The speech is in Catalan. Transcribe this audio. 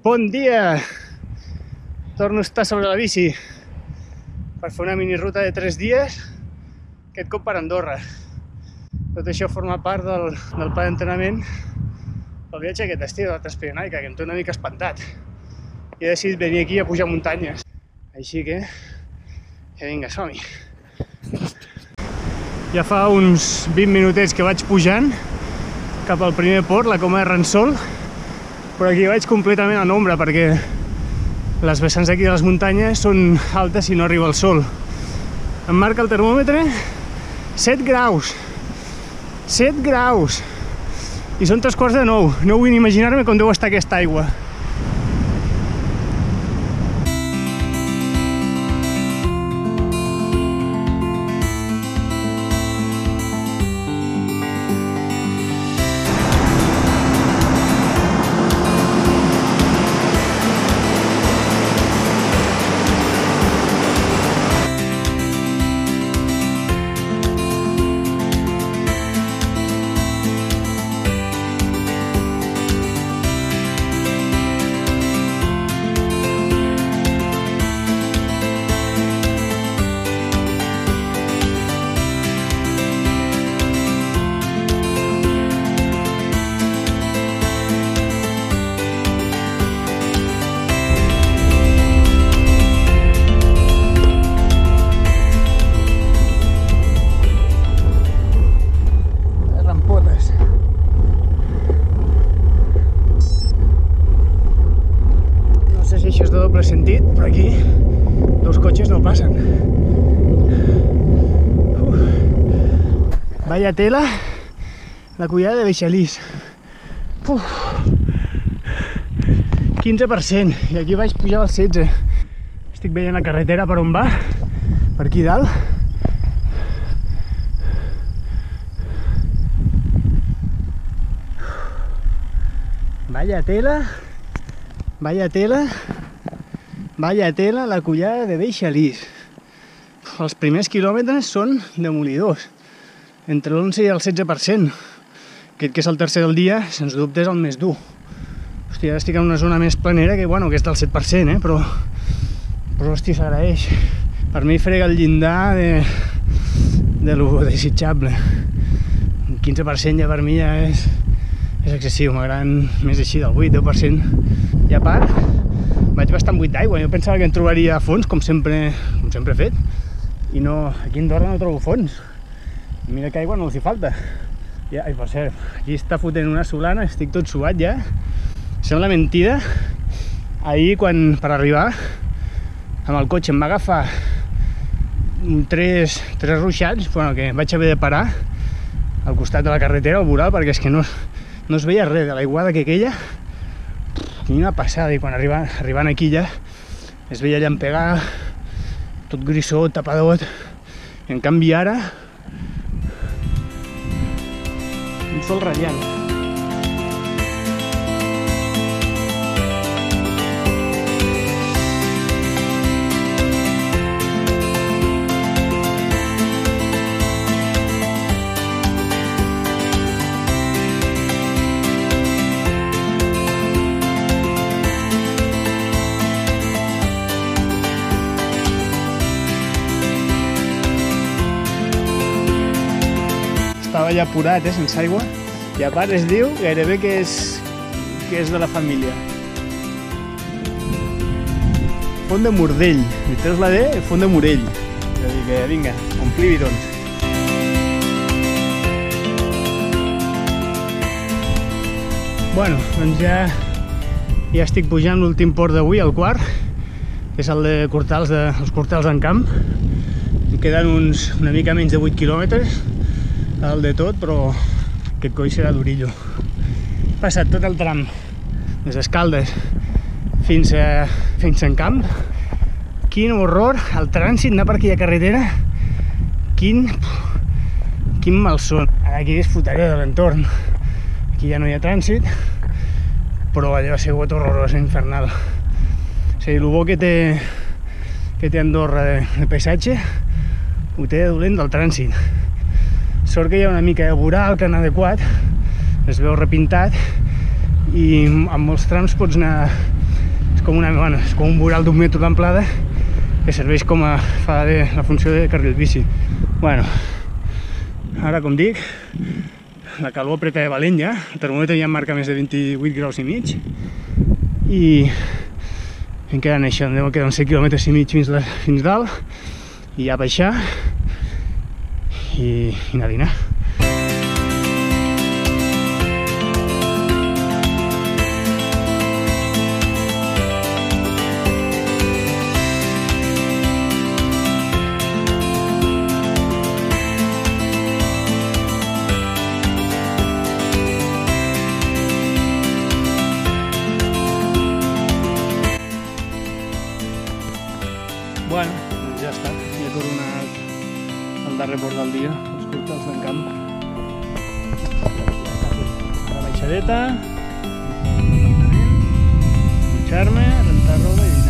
Bon dia! Torno a estar sobre la bici per fer una miniruta de 3 dies, aquest cop per Andorra. Tot això forma part del pla d'entrenament del viatge aquest estiu de la Transpirenaica, que em té una mica espantat. I he decidit venir aquí a pujar muntanyes. Així que vinga, som-hi! Ja fa uns 20 minutets que vaig pujant cap al primer port, la Coma de Ransol, però aquí vaig completament a l'ombra perquè les vessants aquí de les muntanyes són altes i no arriba el sol. Em marca el termòmetre 7 graus. 7 graus! I són 8:45. No vull ni imaginar-me com deu estar aquesta aigua. Sentit, però aquí dos cotxes no passen. Vaya tela la collada de Beixalís. 15%, i aquí vaig pujar al 16. Estic veient la carretera per on va, per aquí dalt. Vaya tela, vaya tela. Vaya tela la collada de Beixalís. Els primers quilòmetres són demolidors, entre l'11 i el 16%. Aquest que és el tercer del dia, sens dubte és el més dur. Hòstia, ara estic en una zona més planera que, bueno, que és del 7%, però hòstia, s'agraeix. Per mi frega el llindar de lo desitjable. Un 15% ja per mi ja és excessiu, m'agraden més així del 8-10%. I a part, vaig bastant buit d'aigua. Jo pensava que em trobaria a fons, com sempre he fet, i no, aquí a Andorra no trobo fons. Mira que aigua no els hi falta. I per cert, aquí està fotent una solana, estic tot suat ja. Sembla mentida. Ahir, quan per arribar amb el cotxe em va agafar tres ruixats, bueno, que vaig haver de parar al costat de la carretera, al voral, perquè és que no es veia res de l'aiguada que queia. Una passada, i quan arribant aquí ja es veia llampegar, tot grisot, tapadot. En canvi ara un sol radiant. Estava ja apurat, sense aigua, i a part es diu gairebé que és de la família. Font de Mordell, i treus la D, Font de Morell. És a dir que, vinga, ompli bidons. Bueno, doncs ja estic pujant l'últim port d'avui, el quart, que és el de Cortals, els Cortals d'en Camp. Em queden una mica menys de 8 quilòmetres al de tot, però aquest coll serà durillo. He passat tot el tram des d'Escaldes fins a en Camp. Quin horror, el trànsit, anar per aquella carretera, quin malson. Ara aquí disfrutaré de l'entorn. Aquí ja no hi ha trànsit, però allò ha sigut horrorós, infernal. O sigui, el bo que que té Andorra de paisatge, ho té dolent del trànsit. Sort que hi ha una mica de voral que han adequat, es veu repintat, i amb molts trams pots anar... És com un voral d'1 metre d'amplada que serveix com a... fa la funció de carril bici. Bueno, ara, com dic, la calor apreta de valent ja, el termòmetre ja marca més de 28 graus i mig, i em queden això, em queden 6 quilòmetres i mig fins dalt, i ja baixar i anar a dinar. Bueno, doncs ja està, ja he coronat el darrer port del dia, els curtals d'en camp. La baixadeta, dutxar-me, rentar roba i